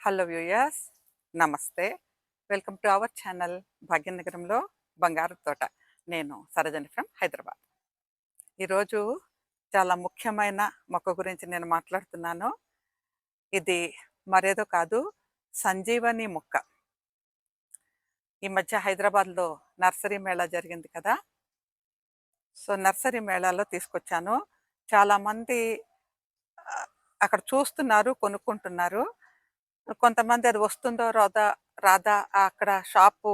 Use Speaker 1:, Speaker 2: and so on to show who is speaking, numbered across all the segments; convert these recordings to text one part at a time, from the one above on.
Speaker 1: Hello viewers, నమస్తే. Welcome to our channel భాగ్యనగరంలో బంగారు తోట. నేను సరోజని ఫ్రమ్ హైదరాబాద్. ఈరోజు చాలా ముఖ్యమైన మొక్క గురించి నేను మాట్లాడుతున్నాను. ఇది మరేదో కాదు, సంజీవని మొక్క. ఈ మధ్య హైదరాబాద్లో నర్సరీ మేళా జరిగింది కదా. సో నర్సరీ మేళాలో తీసుకొచ్చాను. చాలామంది అక్కడ చూస్తున్నారు, కొనుక్కుంటున్నారు. కొంతమంది అది వస్తుందో రాదా రాదా అక్కడ షాపు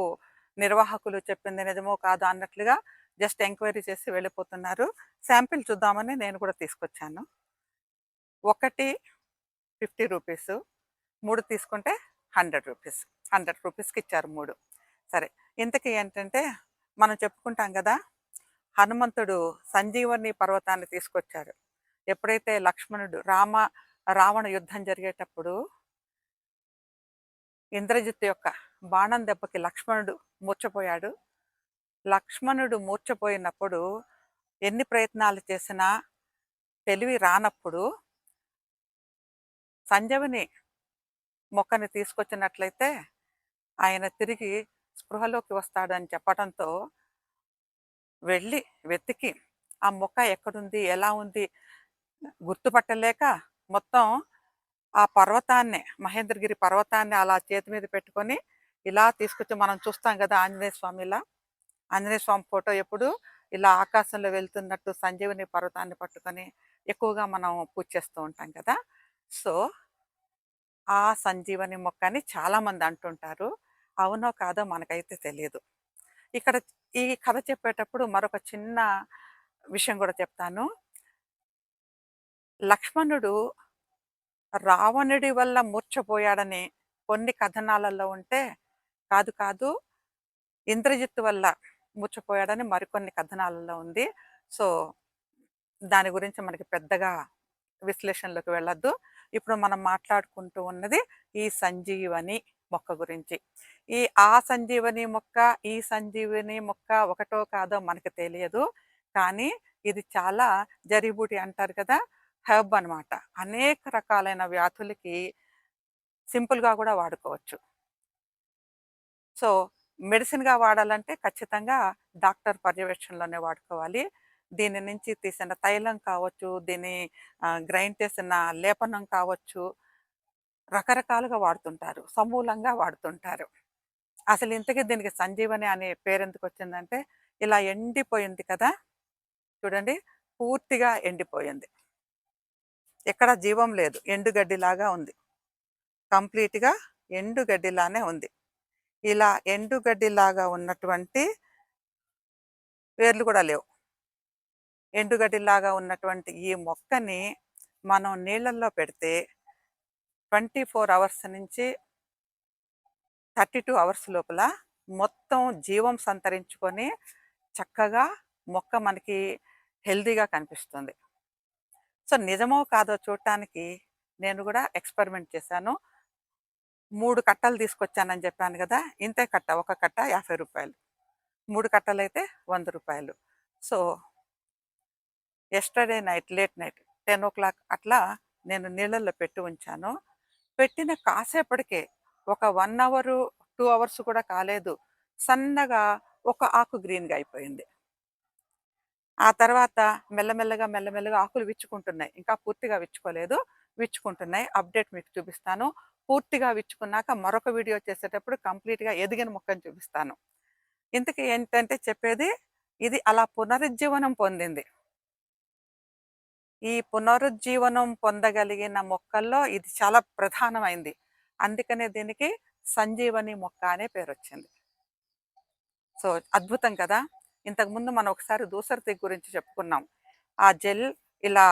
Speaker 1: నిర్వాహకులు చెప్పింది నిజమో కాదో అన్నట్లుగా జస్ట్ ఎంక్వైరీ చేసి వెళ్ళిపోతున్నారు. శాంపిల్ చూద్దామని నేను కూడా తీసుకొచ్చాను. ఒకటి 50 రూపీసు, 3 తీసుకుంటే 100 రూపీస్. 100 రూపీస్కి ఇచ్చారు 3. సరే, ఇంతకీ ఏంటంటే మనం చెప్పుకుంటాం కదా, హనుమంతుడు సంజీవని పర్వతాన్ని తీసుకొచ్చారు. ఎప్పుడైతే లక్ష్మణుడు రావణ యుద్ధం జరిగేటప్పుడు ఇంద్రజిత్తు యొక్క బాణం దెబ్బకి లక్ష్మణుడు మూర్ఛపోయాడు. లక్ష్మణుడు మూర్ఛపోయినప్పుడు ఎన్ని ప్రయత్నాలు చేసినా తెలివి రానప్పుడు సంజీవని మొక్కని తీసుకొచ్చినట్లయితే ఆయన తిరిగి స్పృహలోకి వస్తాడని చెప్పడంతో వెళ్ళి వెతికి ఆ మొక్క ఎక్కడుంది, ఎలా ఉంది గుర్తుపట్టలేక మొత్తం ఆ పర్వతాన్నే, మహేంద్రగిరి పర్వతాన్ని అలా చేతి మీద పెట్టుకొని ఇలా తీసుకొచ్చి మనం చూస్తాం కదా ఆంజనేయ స్వామిలా. ఆంజనేయ స్వామి ఫోటో ఎప్పుడు ఇలా ఆకాశంలో వెళ్తున్నట్టు సంజీవని పర్వతాన్ని పట్టుకొని ఎక్కువగా మనం పూజ చేస్తూ ఉంటాం కదా. సో ఆ సంజీవని మొక్క అని చాలామంది అంటుంటారు. అవునో కాదో మనకైతే తెలియదు. ఇక్కడ ఈ కథ చెప్పేటప్పుడు మరొక చిన్న విషయం కూడా చెప్తాను. లక్ష్మణుడు రావణుడి వల్ల మూర్ఛపోయాడని కొన్ని కథనాలలో ఉంటే, కాదు కాదు ఇంద్రజిత్తు వల్ల మూర్ఛపోయాడని మరికొన్ని కథనాలలో ఉంది. సో దాని గురించి మనకి పెద్దగా విశ్లేషణలోకి వెళ్ళొద్దు. ఇప్పుడు మనం మాట్లాడుకుంటూ ఉన్నది ఈ సంజీవని మొక్క గురించి. ఆ సంజీవని మొక్క, ఈ సంజీవని మొక్క ఒకటో కాదో మనకు తెలియదు. కానీ ఇది చాలా జడీబూటీ అంటారు కదా, హెర్బ్ అనమాట. అనేక రకాలైన వ్యాధులకి సింపుల్‌గా కూడా వాడుకోవచ్చు. సో మెడిసిన్‌గా వాడాలంటే ఖచ్చితంగా డాక్టర్ పర్యవేక్షణలోనే వాడుకోవాలి. దీని నుంచి తీసిన తైలం కావచ్చు, దీన్ని గ్రైండ్ చేసిన లేపనం కావచ్చు, రకరకాలుగా వాడుతుంటారు. సమూలంగా వాడుతుంటారు. అసలు ఇంతకీ దీనికి సంజీవని అనే పేరెందుకొచ్చిందంటే, ఇలా ఎండిపోయింది కదా! చూడండి, పూర్తిగా ఎండిపోయింది. ఎక్కడ జీవం లేదు. ఎండుగడ్డిలాగా ఉంది. కంప్లీట్‌గా ఎండుగడ్డిలానే ఉంది. ఇలా ఎండుగడ్డిలాగా ఉన్నటువంటి వేర్లు కూడా లేవు. ఎండుగడ్డిలాగా ఉన్నటువంటి ఈ మొక్కని మనం నీళ్ళల్లో పెడితే 24 అవర్స్ నుంచి 32 అవర్స్ లోపల మొత్తం జీవం సంతరించుకొని చక్కగా మొక్క మనకి హెల్తీగా కనిపిస్తుంది. సో నిజమో కాదో చూడటానికి నేను కూడా ఎక్స్పెరిమెంట్ చేశాను. 3 కట్టలు తీసుకొచ్చానని చెప్పాను కదా, ఇంతే కట్ట. ఒక కట్ట 50 రూపాయలు, 3 కట్టలైతే 100 రూపాయలు. So yesterday night, late night 10:00 అట్లా నేను నీళ్ళల్లో పెట్టి ఉంచాను. పెట్టిన కాసేపటికే ఒక 1 అవరు, 2 అవర్స్ కూడా కాలేదు, సన్నగా ఒక ఆకు గ్రీన్‌గా అయిపోయింది. ఆ తర్వాత మెల్లమెల్లగా ఆకులు విచ్చుకుంటున్నాయి. ఇంకా పూర్తిగా విచ్చుకోలేదు. విచ్చుకుంటున్నాయి. అప్డేట్ మీకు చూపిస్తాను. పూర్తిగా విచ్చుకున్నాక మరొక వీడియో చేసేటప్పుడు కంప్లీట్‌గా ఎదిగిన మొక్కని చూపిస్తాను. ఇంతకీ ఏంటంటే చెప్పేది, ఇది అలా పునరుజ్జీవనం పొందింది. ఈ పునరుజ్జీవనం పొందగలిగిన మొక్కల్లో ఇది చాలా ప్రధానమైంది. అందుకనే దీనికి సంజీవని మొక్క అనే పేరొచ్చింది. సో అద్భుతం కదా. ఇంతకుముందు మనం ఒకసారి దూసర గురించి చెప్పుకున్నాం. ఆ జెల్ ఇలా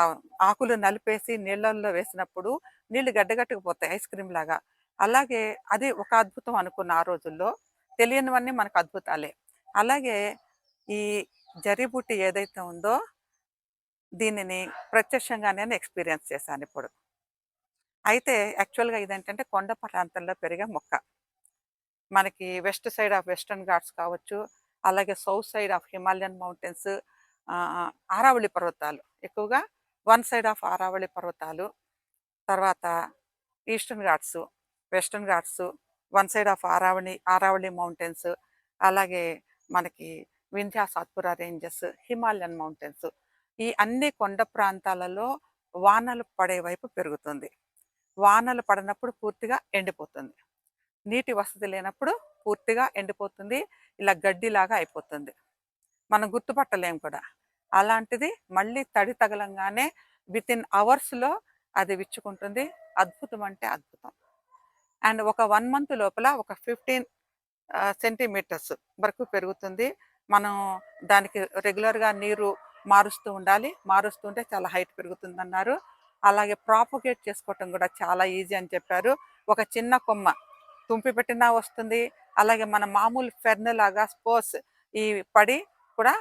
Speaker 1: ఆకులు నలిపేసి నీళ్ళల్లో వేసినప్పుడు నీళ్లు గడ్డగట్టుకుపోతాయి ఐస్ క్రీమ్ లాగా. అలాగే అది ఒక అద్భుతం అనుకున్న ఆ రోజుల్లో. తెలియనివన్నీ మనకు అద్భుతాలే. అలాగే ఈ జడీబూటీ ఏదైతే ఉందో దీనిని ప్రత్యక్షంగా నేను ఎక్స్పీరియన్స్ చేశాను ఇప్పుడు. అయితే యాక్చువల్‌గా ఇదేంటంటే కొండ ప్రాంతంలో పెరిగే మొక్క. మనకి west side of western Ghats కావచ్చు, అలాగే south side of Himalayan mountains, Aravalli పర్వతాలు ఎక్కువగా, వన్ సైడ్ ఆఫ్ ఆరావళి పర్వతాలు, తర్వాత eastern Ghats, western Ghats, one side of Aravalli mountains, అలాగే మనకి వింధ్యా సాత్పురా రేంజెస్, హిమాలయన్ మౌంటైన్స్. ఈ అన్ని కొండ ప్రాంతాలలో వానలు పడే వైపు పెరుగుతుంది. వానలు పడనప్పుడు పూర్తిగా ఎండిపోతుంది. నీటి వసతి లేనప్పుడు పూర్తిగా ఎండిపోతుంది. ఇలా గడ్డిలాగా అయిపోతుంది. మనం గుర్తుపట్టలేం కూడా. అలాంటిది మళ్ళీ తడి తగలంగానే వితిన్ అవర్స్‌లో అది విచ్చుకుంటుంది. అద్భుతం అంటే అద్భుతం. అండ్ ఒక 1 మంత్ లోపల ఒక 15 సెంటీమీటర్స్ వరకు పెరుగుతుంది. మనం దానికి రెగ్యులర్‌గా నీరు మారుస్తూ ఉండాలి. మారుస్తుంటే చాలా హైట్ పెరుగుతుందన్నారు. అలాగే ప్రాపగేట్ చేసుకోవటం కూడా చాలా ఈజీ అని చెప్పారు. ఒక చిన్న కొమ్మ తుంపి పెట్టినా వస్తుంది. అలాగే మన మామూలు ఫెర్న్ లాగా స్పోర్స్ ఈ పడి కూడా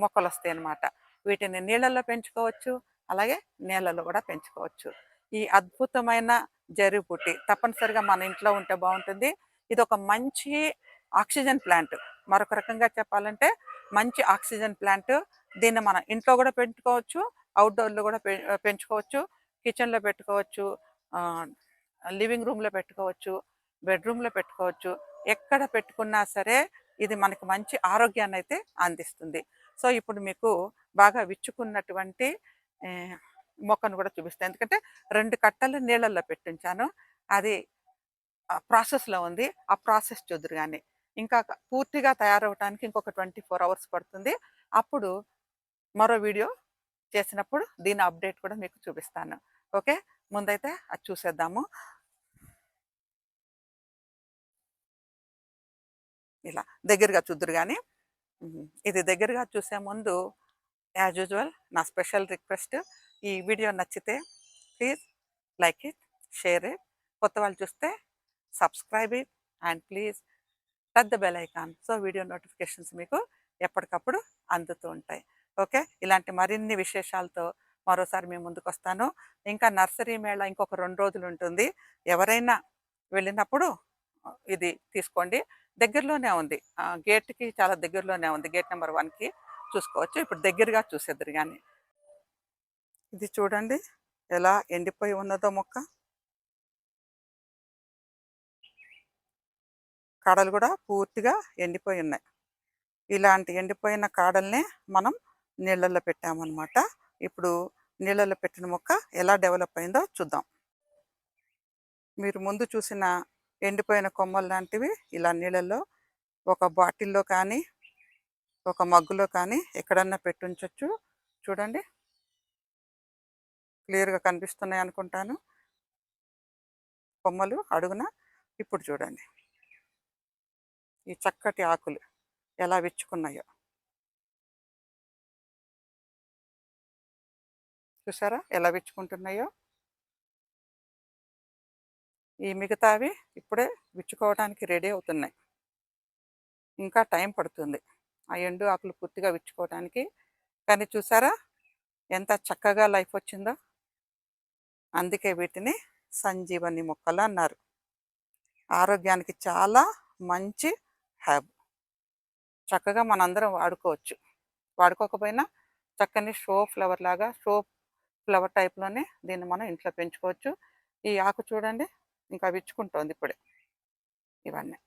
Speaker 1: మొక్కలొస్తాయన్నమాట. వీటిని నీళ్ళల్లో పెంచుకోవచ్చు. అలాగే నేలలో కూడా పెంచుకోవచ్చు. ఈ అద్భుతమైన జడీబూటి తప్పనిసరిగా మన ఇంట్లో ఉంటే బావుంటుంది. ఇదొక మంచి ఆక్సిజన్ ప్లాంట్. మరొక రకంగా చెప్పాలంటే మంచి ఆక్సిజన్ ప్లాంట్. దీన్ని మనం ఇంట్లో కూడా పెట్టుకోవచ్చు. అవుట్‌డోర్‌లో కూడా పెంచుకోవచ్చు. కిచెన్‌లో పెట్టుకోవచ్చు. ఆహ్, లివింగ్ రూమ్‌లో పెట్టుకోవచ్చు. బెడ్‌రూమ్‌లో పెట్టుకోవచ్చు. ఎక్కడ పెట్టుకున్నా సరే ఇది మనకి మంచి ఆరోగ్యాన్నయితే అందిస్తుంది. సో, ఇప్పుడు మీకు బాగా విచ్చుకున్నటువంటి ఆహ్, మొక్కను కూడా చూపిస్తా. ఎందుకంటే 2 కట్టలు నీళ్ళల్లో పెట్టించాను. అది ప్రాసెస్‌లో ఉంది. ఆ ప్రాసెస్ చూద్దురు గాని. ఇంకా పూర్తిగా తయారవ్వటానికి ఇంకొక 24 అవర్స్ పడుతుంది. అప్పుడు మరో వీడియో చేసినప్పుడు దీని అప్డేట్ కూడా మీకు చూపిస్తాను. ఓకే. ముందైతే అది చూసేద్దాము. ఇలా దగ్గరగా చూద్దురు గాని. ఇది దగ్గరగా చూసే ముందు యాజ్ యూజువల్ నా స్పెషల్ రిక్వెస్ట్, ఈ వీడియో నచ్చితే please like it, share it. కొత్త వాళ్ళు చూస్తే subscribe it and please touch the bell icon. So video notifications మీకు ఎప్పటికప్పుడు అందుతూ ఉంటాయి. ఓకే. ఇలాంటి మరిన్ని విశేషాలతో మరోసారి మీ ముందుకొస్తాను. ఇంకా నర్సరీ మేళా ఇంకొక 2 రోజులు ఉంటుంది. ఎవరైనా వెళ్ళినప్పుడు ఇది తీసుకోండి. దగ్గరలోనే ఉంది. గేట్‌కి చాలా దగ్గరలోనే ఉంది. గేట్ నంబర్ 1కి చూసుకోవచ్చు. ఇప్పుడు దగ్గరగా చూసేద్దురు గాని. ఇది చూడండి ఎలా ఎండిపోయి ఉన్నదో మొక్క. కాడలు కూడా పూర్తిగా ఎండిపోయి ఉన్నాయి. ఇలాంటి ఎండిపోయిన కాడల్నే మనం నీళ్ళల్లో పెట్టామన్నమాట. ఇప్పుడు నీళ్ళల్లో పెట్టిన మొక్క ఎలా డెవలప్ అయిందో చూద్దాం. మీరు ముందు చూసిన ఎండిపోయిన కొమ్మలు లాంటివి ఇలా నీళ్ళల్లో ఒక బాటిల్‌లో కానీ, ఒక మగ్గులో కానీ ఎక్కడన్నా పెట్టుంచొచ్చు. చూడండి. క్లియర్‌గా కనిపిస్తున్నాయి అనుకుంటాను. కొమ్మలు అడుగున. ఇప్పుడు చూడండి. ఈ చక్కటి ఆకులు ఎలా విచ్చుకున్నాయో. చూసారా ఎలా విచ్చుకుంటున్నాయో? ఈ మిగతావి ఇప్పుడే విచ్చుకోవడానికి రెడీ అవుతున్నాయి. ఇంకా టైం పడుతుంది. ఆ ఎండు ఆకులు పూర్తిగా విచ్చుకోవటానికి. కానీ చూసారా ఎంత చక్కగా లైఫ్ వచ్చిందో? అందుకే వీటిని సంజీవని మొక్కలు అన్నారు. ఆరోగ్యానికి చాలా మంచి హ్యాబ్. చక్కగా మనందరం వాడుకోవచ్చు. వాడుకోకపోయినా చక్కని షో ఫ్లవర్ టైప్‌లోనే దీన్ని మనం ఇంట్లో పెంచుకోవచ్చు. ఈ ఆకు చూడండి ఇంకా విచ్చుకుంటోంది ఇప్పుడే. ఇవన్నీ.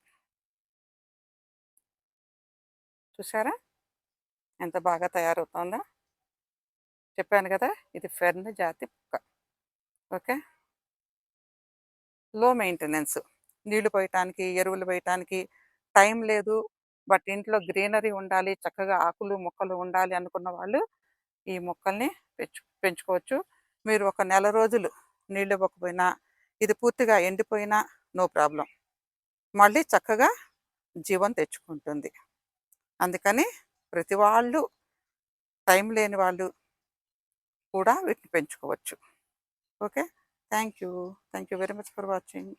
Speaker 1: చూసారా? ఎంత బాగా తయారవుతోందో? చెప్పాను గదా! ఇది ఫెర్న్ జాతి మొక్క. ఓకే. లో మెయింటెనెన్స్. నీళ్లు పోయటానికి, ఎరువులు వేయటానికి టైం లేదు. బట్ ఇంట్లో గ్రీనరీ ఉండాలి, చక్కగా ఆకులు, మొక్కలు ఉండాలి అనుకున్న వాళ్ళు ఈ మొక్కల్ని పెంచుకోవచ్చు. మీరు ఒక నెల రోజులు నీళ్ళివ్వకపోయినా, ఇది పూర్తిగా ఎండిపోయినా నో ప్రాబ్లమ్. మళ్ళీ చక్కగా జీవం తెచ్చుకుంటుంది. అందుకని ప్రతి వాళ్ళు, టైం లేని వాళ్ళు కూడా వీటిని పెంచుకోవచ్చు. Okay. Thank you. Thank you very much for watching.